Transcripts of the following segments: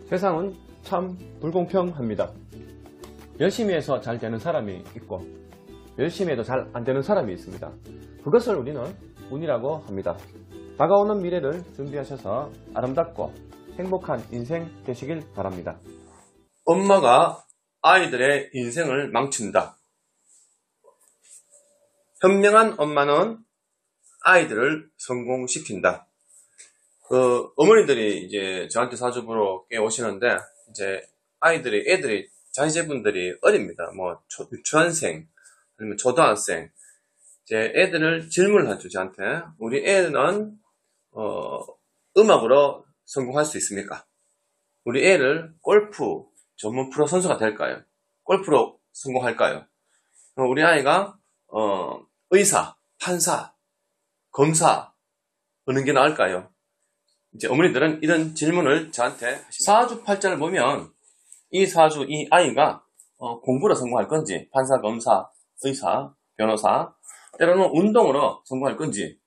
세상은 참 불공평합니다. 열심히 해서 잘 되는 사람이 있고 열심히 해도 잘 안 되는 사람이 있습니다. 그것을 우리는 운이라고 합니다. 다가오는 미래를 준비하셔서 아름답고 행복한 인생 되시길 바랍니다. 엄마가 아이들의 인생을 망친다. 현명한 엄마는 아이들을 성공시킨다. 어머니들이 이제 저한테 사주 보러 꽤 오시는데, 이제 애들이, 자제분들이 어립니다. 뭐, 유치원생, 아니면 초등학생. 이제 애들을 질문을 하죠, 저한테. 우리 애는, 음악으로 성공할 수 있습니까? 우리 애를 골프 전문 프로 선수가 될까요? 골프로 성공할까요? 우리 아이가, 의사, 판사, 검사, 어느 게 나을까요? 이제 어머니들은 이런 질문을 저한테 하십니다. 사주 팔자를 보면 이 아이가 공부로 성공할 건지, 판사, 검사, 의사, 변호사, 때로는 운동으로 성공할 건지,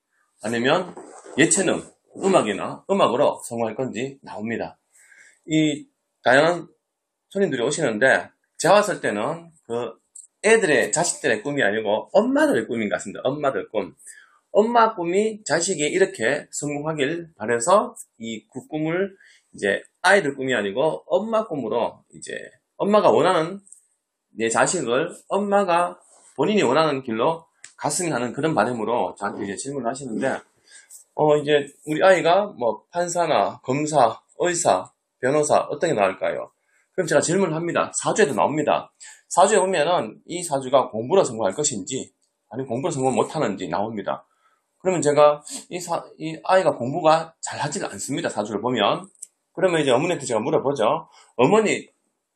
아니면 예체능, 음악으로 성공할 건지 나옵니다. 이 다양한 손님들이 오시는데 제가 봤을 때는 자식들의 꿈이 아니고 엄마들의 꿈인 것 같습니다. 엄마들 꿈. 엄마 꿈이 자식이 이렇게 성공하길 바라서 그 꿈을 이제 아이들 꿈이 아니고 엄마 꿈으로 이제 엄마가 원하는 내 자식을 엄마가 본인이 원하는 길로 갔으면 하는 그런 바람으로 저한테 이제 질문을 하시는데, 이제 우리 아이가 뭐 판사나 검사, 의사, 변호사 어떤 게 나을까요? 그럼 제가 질문을 합니다. 사주에도 나옵니다. 사주에 보면은 이 사주가 공부로 성공할 것인지 아니면 공부로 성공 못하는지 나옵니다. 그러면 제가 이 아이가 공부가 잘 하질 않습니다. 사주를 보면. 그러면 이제 어머니한테 제가 물어보죠. 어머니,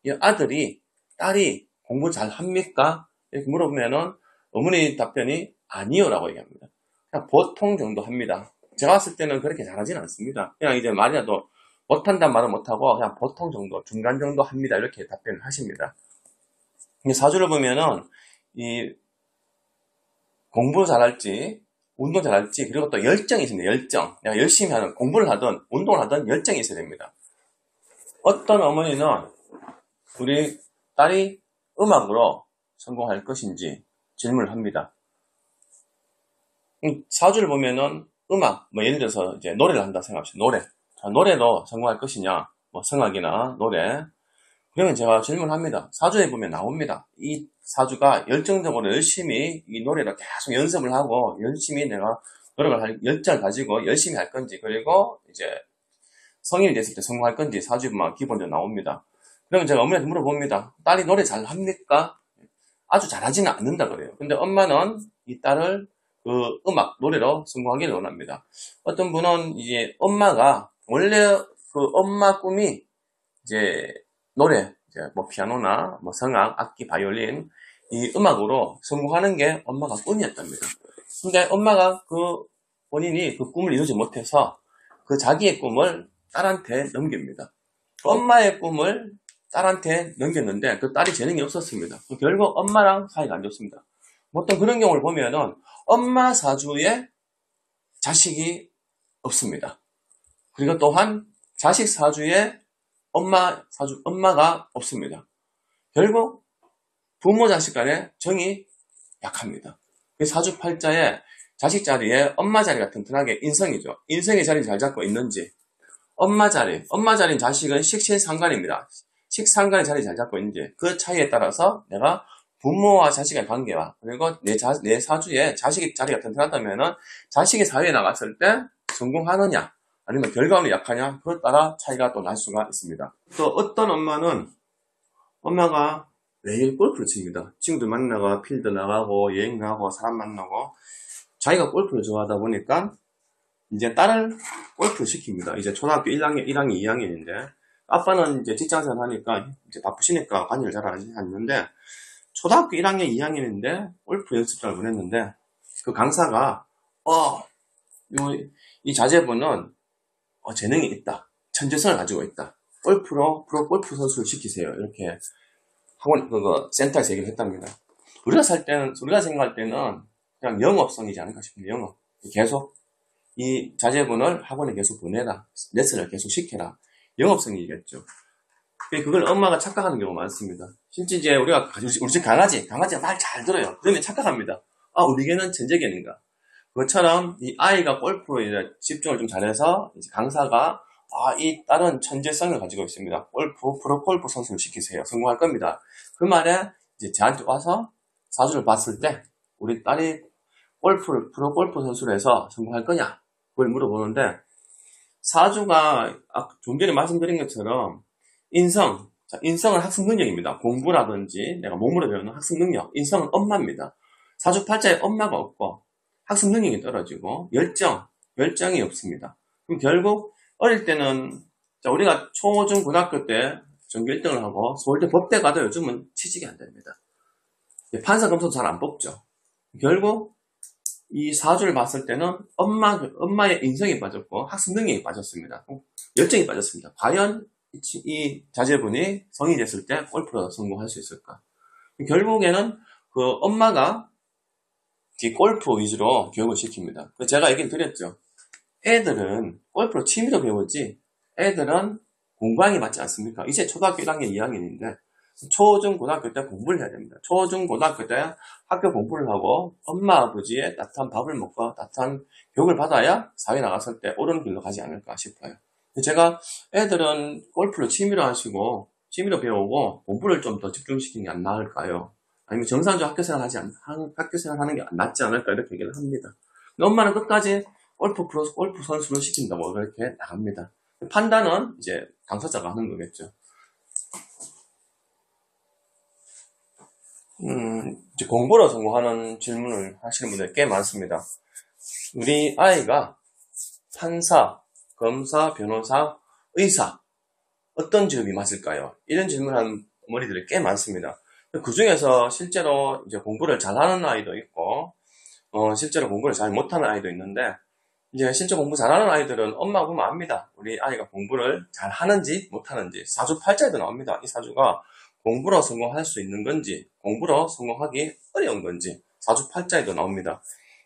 이 아들이, 딸이 공부 잘 합니까? 이렇게 물어보면은 어머니 답변이 아니요라고 얘기합니다. 그냥 보통 정도 합니다. 제가 봤을 때는 그렇게 잘하진 않습니다. 그냥 이제 말이라도 못한다는 말은 못하고 그냥 보통 정도, 중간 정도 합니다. 이렇게 답변을 하십니다. 사주를 보면은 이 공부 잘할지, 운동 잘할지, 그리고 또 열정이 있습니다. 열정. 내가 열심히 하는, 공부를 하든, 운동을 하든 열정이 있어야 됩니다. 어떤 어머니는 우리 딸이 음악으로 성공할 것인지 질문을 합니다. 사주를 보면은 음악, 뭐 예를 들어서 이제 노래를 한다 생각합시다. 노래로 성공할 것이냐, 뭐 성악이나 노래. 그러면 제가 질문합니다. 사주에 보면 나옵니다. 이 사주가 열정적으로 열심히 이 노래를 계속 연습을 하고 열심히 내가 열정을 가지고 열심히 할 건지, 그리고 이제 성인이 됐을 때 성공할 건지 사주에만 기본적으로 나옵니다. 그러면 제가 어머니한테 물어봅니다. 딸이 노래 잘 합니까? 아주 잘하지는 않는다 그래요. 근데 엄마는 이 딸을 노래로 성공하기를 원합니다. 어떤 분은 이제 원래 엄마 꿈이 이제 노래, 이제 뭐 피아노나 뭐 성악, 악기, 바이올린, 이 음악으로 성공하는 게 엄마가 꿈이었답니다. 근데 엄마가 본인이 그 꿈을 이루지 못해서 자기의 꿈을 딸한테 넘깁니다. 엄마의 꿈을 딸한테 넘겼는데 그 딸이 재능이 없었습니다. 결국 엄마랑 사이가 안 좋습니다. 보통 그런 경우를 보면은 엄마 사주에 자식이 없습니다. 그리고 또한 자식 사주에 엄마가 없습니다. 결국 부모 자식 간의 정이 약합니다. 사주 팔자에 자식 자리에 엄마 자리가 튼튼하게 인성이죠. 인성의 자리 잘 잡고 있는지, 엄마 자리인 자식은 식신상관입니다. 식상관의 자리 잘 잡고 있는지, 그 차이에 따라서 내가 부모와 자식의 관계와, 그리고 내 사주에 자식의 자리가 튼튼하다면은 자식이 사회에 나갔을 때 성공하느냐, 아니면 결과물이 약하냐, 그에 따라 차이가 또 날 수가 있습니다. 또 어떤 엄마가 매일 골프를 칩니다. 친구들 만나고 필드 나가고 여행 가고 사람 만나고, 자기가 골프를 좋아하다 보니까 이제 딸을 골프를 시킵니다. 이제 초등학교 1학년, 2학년인데 아빠는 이제 직장생활 하니까 이제 바쁘시니까 관여를 잘 안 하는데, 초등학교 1학년, 2학년인데 골프 연습장을 보냈는데 그 강사가 이 자제분은 재능이 있다, 천재성을 가지고 있다, 프로 골프 선수를 시키세요, 이렇게 학원 센터에서 얘기를 했답니다. 우리가 생각할 때는 그냥 영업성이지 않을까 싶습니다. 영업. 계속 이 자제분을 학원에 계속 보내라, 레슨을 계속 시켜라, 영업성이겠죠. 그걸 엄마가 착각하는 경우가 많습니다. 실제 이제 우리 집 강아지가 말 잘 들어요. 그러면 착각합니다. 아, 우리 개는 천재견인가. 그것처럼 이 아이가 골프에 집중을 좀 잘해서 이제 강사가 이 딸은 천재성을 가지고 있습니다. 프로 골프 선수를 시키세요. 성공할 겁니다. 그 말에 이제 저한테 와서 사주를 봤을 때 우리 딸이 프로 골프 선수를 해서 성공할 거냐? 그걸 물어보는데 사주가 좀 전에 말씀드린 것처럼 인성은 학습 능력입니다. 공부라든지 내가 몸으로 배우는 학습 능력. 인성은 엄마입니다. 사주팔자에 엄마가 없고 학습 능력이 떨어지고 열정이 없습니다. 그럼 결국 어릴 때는 우리가 초중 고등학교 때 전교 1등을 하고 서울대 법대 가도 요즘은 취직이 안 됩니다. 판사 검사도 잘 안 뽑죠. 결국 이 사주를 봤을 때는 엄마의 인성이 빠졌고 학습 능력이 빠졌습니다. 열정이 빠졌습니다. 과연 이 자제분이 성인이 됐을 때 골프로 성공할 수 있을까? 결국에는 그 엄마가 이 골프 위주로 교육을 시킵니다. 제가 얘기를 드렸죠. 애들은 골프로 취미로 배우지 애들은 공부하는 게 맞지 않습니까? 이제 초등학교 1학년, 2학년인데 초중 고등학교 때 공부를 해야 됩니다. 초중 고등학교 때 학교 공부를 하고 엄마 아버지의 따뜻한 밥을 먹고 따뜻한 교육을 받아야 사회 나갔을 때 옳은 길로 가지 않을까 싶어요. 제가 애들은 골프를 취미로 하시고 취미로 배우고 공부를 좀 더 집중시키는 게 안 나을까요? 아니면 정상적으로 학교 생활 하는 게 낫지 않을까 이렇게 얘기를 합니다. 엄마는 끝까지 골프 선수를 시킨다고 그렇게 나갑니다. 판단은 이제 당사자가 하는 거겠죠. 이제 공부로 성공하는 질문을 하시는 분들이 꽤 많습니다. 우리 아이가 판사, 검사, 변호사, 의사 어떤 직업이 맞을까요? 이런 질문하는 어머니들이 꽤 많습니다. 그 중에서 실제로 이제 공부를 잘하는 아이도 있고, 실제로 공부를 잘 못하는 아이도 있는데, 이제 실제 공부 잘하는 아이들은 엄마가 보면 압니다. 우리 아이가 공부를 잘하는지 못하는지. 사주팔자에도 나옵니다. 이 사주가 공부로 성공할 수 있는 건지, 공부로 성공하기 어려운 건지, 사주팔자에도 나옵니다.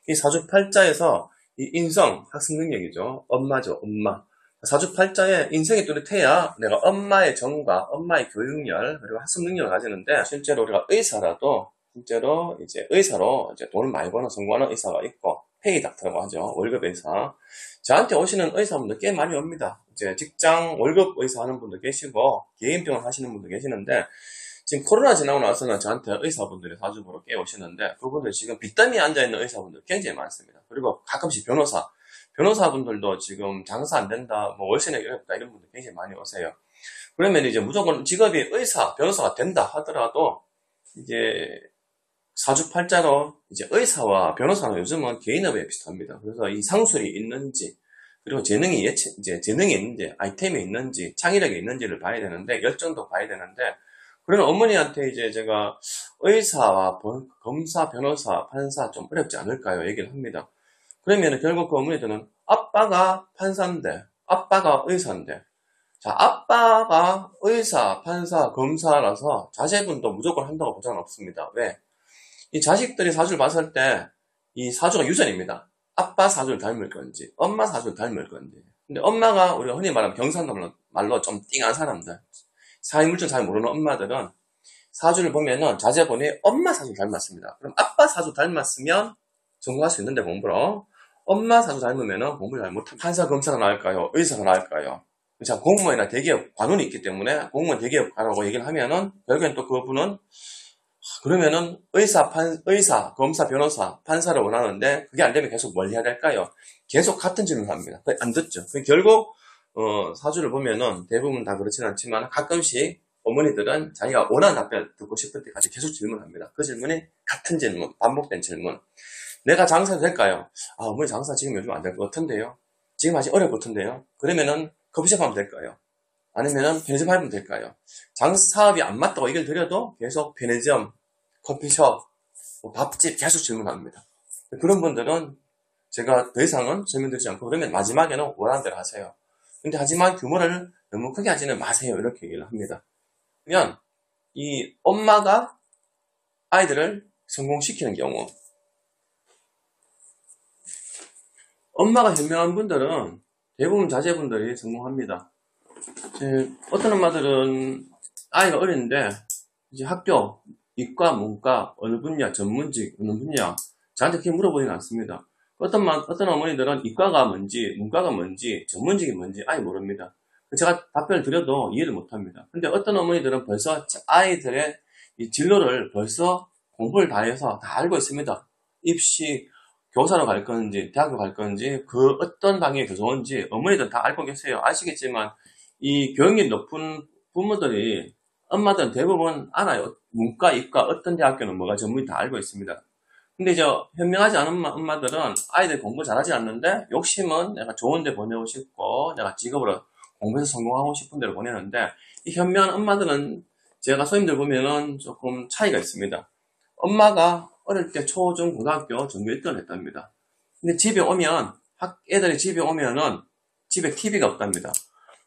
이 사주팔자에서 이 인성, 학습 능력이죠. 엄마죠, 엄마. 사주팔자에 인성이 뚜렷해야 내가 엄마의 정과 엄마의 교육열 그리고 학습 능력을 가지는데 실제로 우리가 의사라도 실제로 이제 의사로 이제 돈을 많이 버는 성공하는 의사가 있고 페이 닥터라고 하죠. 월급 의사. 저한테 오시는 의사분들 꽤 많이 옵니다. 이제 직장 월급 의사 하는 분도 계시고 개인병원 하시는 분도 계시는데 지금 코로나 지나고 나서는 저한테 의사분들이 사주보러 꽤 오시는데 그분들 지금 빚더미에 앉아있는 의사분들 굉장히 많습니다. 그리고 가끔씩 변호사분들도 지금 장사 안 된다, 뭐 월세 내기 어렵다 이런 분들 굉장히 많이 오세요. 그러면 이제 무조건 직업이 변호사가 된다 하더라도 이제 사주팔자로 이제 의사와 변호사는 요즘은 개인업에 비슷합니다. 그래서 이 상술이 있는지 그리고 재능이 있는지 아이템이 있는지 창의력이 있는지를 봐야 되는데 열정도 봐야 되는데 그런 어머니한테 이제 제가 의사와 검사, 변호사, 판사 좀 어렵지 않을까요? 얘기를 합니다. 그러면 결국 그 어머니들은 아빠가 판사인데, 아빠가 의사인데, 자, 아빠가 의사, 판사, 검사라서 자제분도 무조건 한다고 보장은 없습니다. 왜? 이 자식들이 사주를 봤을 때, 이 사주가 유전입니다. 아빠 사주를 닮을 건지, 엄마 사주를 닮을 건지. 근데 엄마가 우리가 흔히 말하면 경상도 말로 좀 띵한 사람들, 사회물질 잘 모르는 엄마들은 사주를 보면은 자제분이 엄마 사주를 닮았습니다. 그럼 아빠 사주 닮았으면 성공할 수 있는데 공부로. 엄마 사주 닮으면 공부를 잘 못합니다. 판사, 검사가 나을까요? 의사가 나을까요? 자, 공무원이나 대기업 관운이 있기 때문에 공무원 대기업 가라고 얘기를 하면은 결국엔 또 그분은 그러면은 의사, 검사, 변호사, 판사를 원하는데 그게 안 되면 계속 뭘 해야 될까요? 계속 같은 질문을 합니다. 안 듣죠. 결국 사주를 보면은 대부분 다 그렇지는 않지만 가끔씩 어머니들은 자기가 원하는 답변을 듣고 싶을 때까지 계속 질문합니다. 그 질문이 같은 질문, 반복된 질문. 내가 장사 될까요? 어머니 장사 지금 요즘 안 될 것 같은데요? 지금 아직 어려울 것 같은데요? 그러면은 커피숍 하면 될까요? 아니면은 편의점 하면 될까요? 사업이 안 맞다고 얘기를 드려도 계속 편의점, 커피숍, 밥집 계속 질문합니다. 그런 분들은 제가 더 이상은 설명드리지 않고 그러면 마지막에는 원하는 대로 하세요. 근데 하지만 규모를 너무 크게 하지는 마세요. 이렇게 얘기를 합니다. 그러면 이 엄마가 아이들을 성공시키는 경우 엄마가 현명한 분들은 대부분 자제분들이 성공합니다. 어떤 엄마들은 아이가 어린데 이제 학교 이과, 문과, 어느 분야, 전문직, 어느 분야 저한테 그렇게 물어보지는 않습니다. 어떤 어머니들은 이과가 뭔지, 문과가 뭔지, 전문직이 뭔지 아예 모릅니다. 제가 답변을 드려도 이해를 못합니다. 근데 어떤 어머니들은 벌써 아이들의 이 진로를 벌써 공부를 다 해서 다 알고 있습니다. 입시, 교사로 갈 건지, 대학교 갈 건지, 그 어떤 방향이 더 좋은지 어머니들 다 알고 계세요. 아시겠지만 이 교육률이 높은 부모들이 엄마들은 대부분 알아요. 문과, 이과, 어떤 대학교는 뭐가 전문이 다 알고 있습니다. 근데 현명하지 않은 엄마들은 아이들 공부 잘하지 않는데 욕심은 내가 좋은 데 보내고 싶고 내가 직업으로 공부해서 성공하고 싶은 데로 보내는데 이 현명한 엄마들은 제가 선생님들 보면은 조금 차이가 있습니다. 엄마가 어릴 때 초, 중, 고등학교 전교 1등을 했답니다. 근데 집에 오면 애들이 집에 오면은 집에 TV가 없답니다.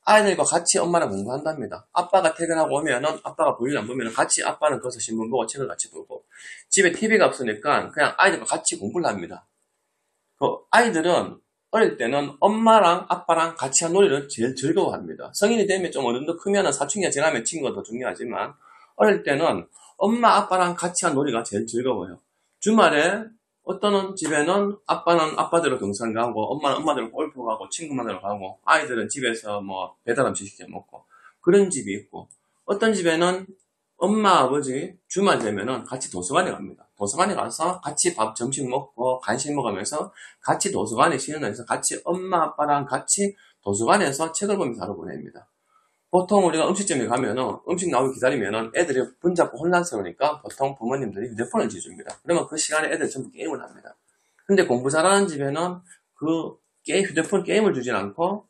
아이들과 같이 엄마랑 공부한답니다. 아빠가 퇴근하고 오면은 아빠가 볼일 안 보면은 같이 아빠는 거기서 신문 보고 책을 같이 보고 집에 TV가 없으니까 그냥 아이들과 같이 공부를 합니다. 아이들은 어릴 때는 엄마랑 아빠랑 같이 한 놀이를 제일 즐거워합니다. 성인이 되면 좀 어느 정도 크면은 사춘기가 지나면 친구가 더 중요하지만 어릴 때는 엄마 아빠랑 같이 한 놀이가 제일 즐거워요. 주말에 어떤 집에는 아빠는 아빠대로 등산 가고 엄마는 엄마대로 골프 가고 친구 만나러 가고 아이들은 집에서 뭐 배달 음식 시켜 먹고 그런 집이 있고 어떤 집에는 엄마 아버지 주말 되면은 같이 도서관에 갑니다. 도서관에 가서 같이 점심 먹고 간식 먹으면서 같이 도서관에 쉬는 날에서 같이 엄마 아빠랑 같이 도서관에서 책을 보면서 하루 보냅니다. 보통 우리가 음식점에 가면은 음식 나오기 기다리면은 애들이 붙잡고 혼란스러우니까 보통 부모님들이 휴대폰을 지줍니다. 그러면 그 시간에 애들이 전부 게임을 합니다. 근데 공부 잘하는 집에는 휴대폰 게임을 주진 않고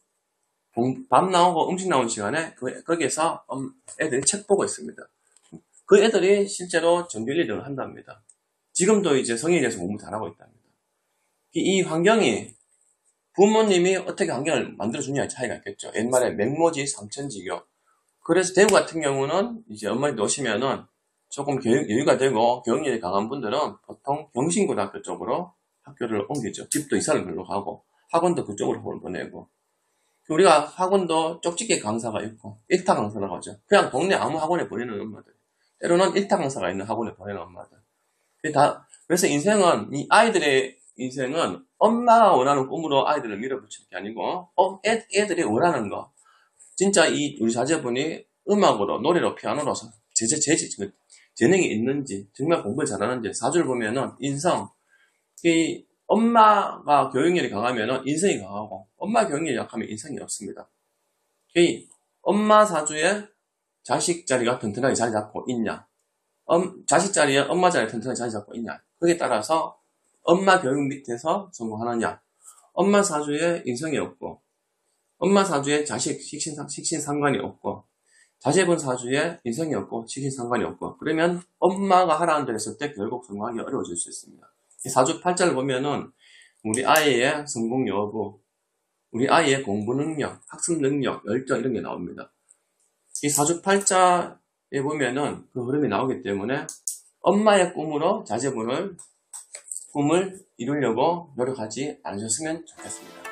밥 나오고 음식 나오는 시간에 거기에서 애들이 책 보고 있습니다. 그 애들이 실제로 전교 1, 2등을 한답니다. 지금도 이제 성인이 돼서 공부 잘하고 있답니다. 이 환경이 부모님이 어떻게 환경을 만들어주냐의 차이가 있겠죠. 옛말에 맹모지 삼천지교. 그래서 대구 같은 경우는 이제 어머니들 오시면은 조금 여유가 되고 교육열이 강한 분들은 보통 경신고등학교 쪽으로 학교를 옮기죠. 집도 이사를 별로 가고 학원도 그쪽으로 보내고 우리가 학원도 쪽집게 강사가 있고 일타 강사라고 하죠. 그냥 동네 아무 학원에 보내는 엄마들. 때로는 일타 강사가 있는 학원에 보내는 엄마들. 그래서 이 아이들의 인생은 엄마가 원하는 꿈으로 아이들을 밀어붙일 게 아니고 애들이 원하는 거. 진짜 우리 자제분이 음악으로 노래로 피아노로서 재능이 있는지 정말 공부를 잘하는지 사주를 보면은 이 엄마가 교육열이 강하면은 인성이 강하고 엄마 교육열이 약하면 인성이 없습니다. 이 엄마 사주에 자식 자리가 튼튼하게 자리 잡고 있냐 자식 자리에 엄마 자리에 튼튼하게 자리 잡고 있냐 거기에 따라서 엄마 교육 밑에서 성공하느냐 엄마 사주에 인성이 없고 엄마 사주에 자식 식신상관이 없고 자제분 사주에 인성이 없고 식신상관이 없고 그러면 엄마가 하라는 대로 했을 때 결국 성공하기 어려워질 수 있습니다. 이 사주 팔자를 보면은 우리 아이의 성공 여부 우리 아이의 공부 능력 학습 능력 열정 이런 게 나옵니다. 이 사주 팔자에 보면은 그 흐름이 나오기 때문에 엄마의 꿈으로 자제분을 꿈을 이루려고 노력하지 않으셨으면 좋겠습니다.